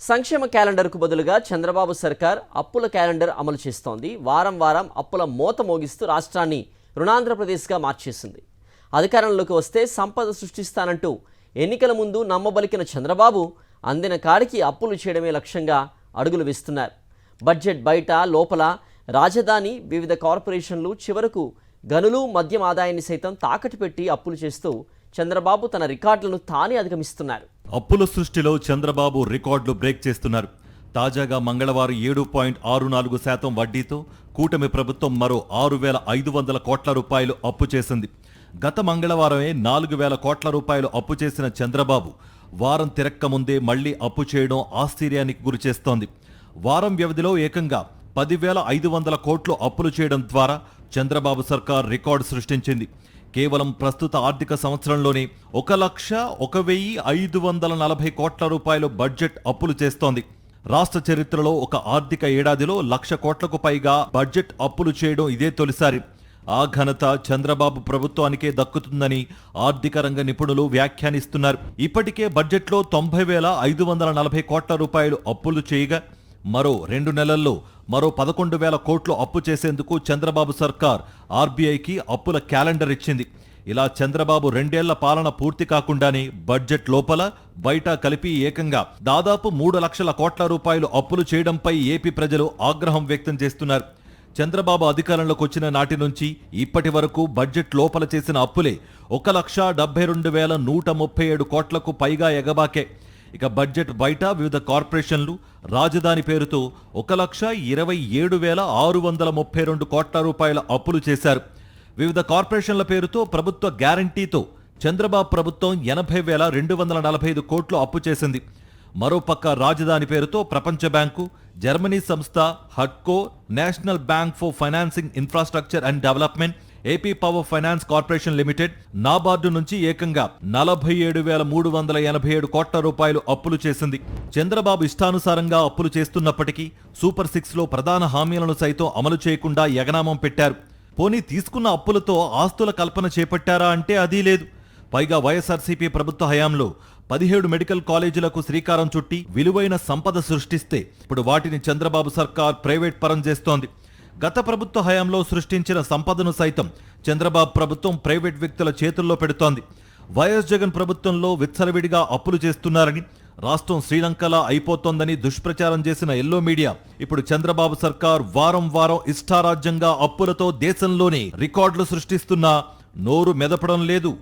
సంక్షేమ క్యాలెండర్కు బదులుగా చంద్రబాబు సర్కార్ అప్పుల క్యాలెండర్ అమలు చేస్తోంది. వారం వారం అప్పుల మోత మోగిస్తూ రాష్ట్రాన్ని రుణాంధ్రప్రదేశ్గా మార్చేసింది. అధికారంలోకి వస్తే సంపద సృష్టిస్తానంటూ ఎన్నికల ముందు నమ్మబలికిన చంద్రబాబు అందిన కాడికి అప్పులు చేయడమే లక్ష్యంగా అడుగులు వేస్తున్నారు. బడ్జెట్ బయట లోపల రాజధాని వివిధ కార్పొరేషన్లు చివరకు గనులు మద్యం ఆదాయాన్ని సైతం తాకట్టు పెట్టి అప్పులు చేస్తూ చంద్రబాబు తన రికార్డులను తానే అధిగమిస్తున్నారు. అప్పుల సృష్టిలో చంద్రబాబు రికార్డులు బ్రేక్ చేస్తున్నారు. తాజాగా మంగళవారం 7.64% వడ్డీతో కూటమి ప్రభుత్వం మరో 6,500 కోట్ల రూపాయలు అప్పు చేసింది. గత మంగళవారమే 4,000 కోట్ల రూపాయలు అప్పు చేసిన చంద్రబాబు వారం తిరక్క ముందే మళ్లీ అప్పు చేయడం ఆశ్చర్యానికి గురిచేస్తోంది. వారం వ్యవధిలో ఏకంగా 10,500 కోట్లు అప్పులు చేయడం ద్వారా చంద్రబాబు సర్కార్ రికార్డు సృష్టించింది. కేవలం ప్రస్తుత ఆర్థిక సంవత్సరంలోనే 1,01,540 కోట్ల రూపాయలు బడ్జెట్ అప్పులు చేస్తోంది. రాష్ట్ర చరిత్రలో ఒక ఆర్థిక ఏడాదిలో 1,00,000 కోట్లకు పైగా బడ్జెట్ అప్పులు చేయడం ఇదే తొలిసారి. ఆ ఘనత చంద్రబాబు ప్రభుత్వానికే దక్కుతుందని ఆర్థిక రంగ నిపుణులు వ్యాఖ్యానిస్తున్నారు. ఇప్పటికే బడ్జెట్లో 90,540 కోట్ల రూపాయలు అప్పులు చేయగా మరో 2 నెలల్లో మరో 11,000 కోట్లు అప్పు చేసేందుకు చంద్రబాబు సర్కార్ ఆర్బీఐకి అప్పుల క్యాలెండర్ ఇచ్చింది. ఇలా చంద్రబాబు 2 ఏళ్ల పాలన పూర్తి కాకుండానే బడ్జెట్ లోపల బయట కలిపి ఏకంగా దాదాపు 3 లక్షల కోట్ల రూపాయలు అప్పులు చేయడంపై ఏపీ ప్రజలు ఆగ్రహం వ్యక్తం చేస్తున్నారు. చంద్రబాబు అధికారంలోకి వచ్చిన నాటి నుంచి ఇప్పటి వరకు బడ్జెట్ లోపల చేసిన అప్పులే 1,72,137 కోట్లకు పైగా ఎగబాకే. ఇక బడ్జెట్ బయట వివిధ కార్పొరేషన్లు రాజధాని పేరుతో 1,27,632 కోట్ల రూపాయల అప్పులు చేశారు. వివిధ కార్పొరేషన్ల పేరుతో ప్రభుత్వ గ్యారంటీతో చంద్రబాబు ప్రభుత్వం 80,245 కోట్లు అప్పు చేసింది. మరోపక్క రాజధాని పేరుతో ప్రపంచ బ్యాంకు, జర్మనీ సంస్థ హడ్కో, national bank for financing infrastructure and development, AP power finance corporation limited, NABARD నుంచి ఏకంగా 47,387 కోట్ల రూపాయలు అప్పులు చేసింది. చంద్రబాబు ఇష్టానుసారంగా అప్పులు చేస్తున్నప్పటికీ సూపర్ 6లో ప్రధాన హామీలను సైతం అమలు చేయకుండా ఎగనామం పెట్టారు. పోనీ తీసుకున్న అప్పులతో ఆస్తుల కల్పన చేపట్టారా అంటే అదీ లేదు. పైగా వైఎస్ఆర్సీపీ ప్రభుత్వ హయాంలో 17 మెడికల్ కాలేజీలకు శ్రీకారం చుట్టి విలువైన సంపద సృష్టిస్తే ఇప్పుడు వాటిని చంద్రబాబు సర్కార్ ప్రైవేట్ పరం చేస్తోంది. గత ప్రభుత్వ హయాంలో సృష్టించిన సంపదను సైతం చంద్రబాబు ప్రభుత్వం ప్రైవేట్ వ్యక్తుల చేతుల్లో పెడుతోంది. వైఎస్ జగన్ ప్రభుత్వంలో విచ్చలవిడిగా అప్పులు చేస్తున్నారని, రాష్ట్రం శ్రీలంకలా అయిపోతోందని దుష్ప్రచారం చేసిన ఎల్లో మీడియా ఇప్పుడు చంద్రబాబు సర్కార్ వారం వారం ఇష్టారాజ్యంగా అప్పులతో దేశంలోనే రికార్డులు సృష్టిస్తున్నా నోరు మెదపడం లేదు.